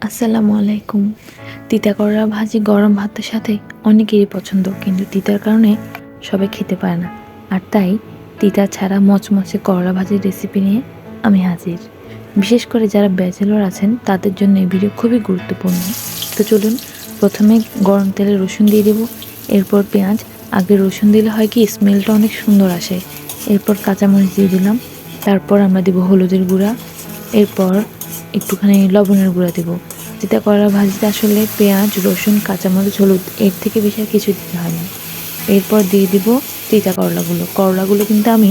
আসসালামু আলাইকুম। তিতা করলা ভাজি গরম ভাতের সাথে অনেকেরই পছন্দ, কিন্তু তিতার কারণে সবাই খেতে পারে না। আর তাই তিতা ছাড়া মচমচে করলা ভাজির রেসিপি নিয়ে আমি হাজির। বিশেষ করে যারা ব্যাচেলর আছেন তাদের জন্য এই ভিডিও খুবই গুরুত্বপূর্ণ। তো চলুন, প্রথমে গরম তেলে রসুন দিয়ে দেবো, এরপর পেঁয়াজ। আগে রসুন দিলে হয় কি, স্মেলটা অনেক সুন্দর আসে। এরপর কাঁচামরিচ দিয়ে দিলাম, তারপর আমরা দেবো হলুদের গুঁড়া, এরপর একটুখানি লবণের গুঁড়া দেবো। তিতা করলা ভাজিতে আসলে পেঁয়াজ, রসুন, কাঁচামরিচ, হলুদ এর থেকে বেশি আর কিছু দিতে হয় না। এরপর দিয়ে দিব তিতা করলাগুলো কিন্তু আমি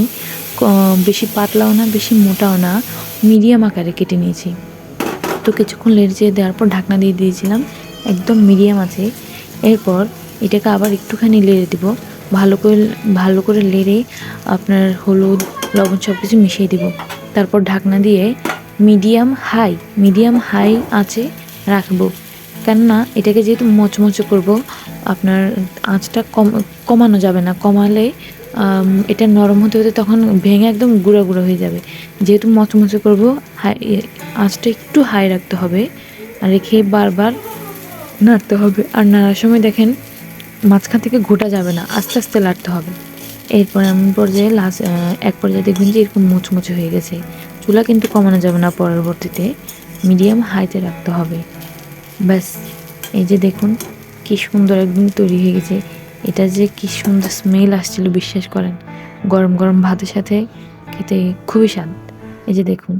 বেশি পাতলাও না বেশি মোটাও না, মিডিয়াম আকারে কেটে নিয়েছি। তো কিছুক্ষণ নেড়ে চেড়ে দেওয়ার পর ঢাকনা দিয়ে দিয়েছিলাম, একদম মিডিয়াম আছে। এরপর এটাকে আবার একটুখানি নেড়ে দিব, ভালো করে নেড়ে আপনার হলুদ, লবণ সব কিছু মিশিয়ে দিব। তারপর ঢাকনা দিয়ে মিডিয়াম হাই আঁচে রাখবো। কেননা এটাকে যেহেতু মচমচে করব, আপনার আঁচটা কমানো যাবে না। কমালে এটা নরম হতে হতে তখন ভেঙে একদম গুঁড়া গুঁড়া হয়ে যাবে। যেহেতু মচমচে করব, আঁচটা একটু হাই রাখতে হবে, আর রেখে বারবার নাড়তে হবে। আর নাড়ার সময় দেখেন মাঝখান থেকে ঘোটা যাবে না, আস্তে আস্তে নাড়তে হবে। এরপর এমন পর্যায়ে এক পর্যায়ে দেখবেন যে এরকম মুচমুচে হয়ে গেছে। চুলা কিন্তু কমানো যাবে না, পরবর্তীতে মিডিয়াম হাইতে রাখতে হবে। ব্যাস, এই যে দেখুন কি সুন্দর একদম তৈরি হয়ে গেছে। এটা যে কি সুন্দর স্মেল আসছিল বিশ্বাস করেন, গরম গরম ভাতের সাথে খেতে খুবই স্বাদ। এই যে দেখুন।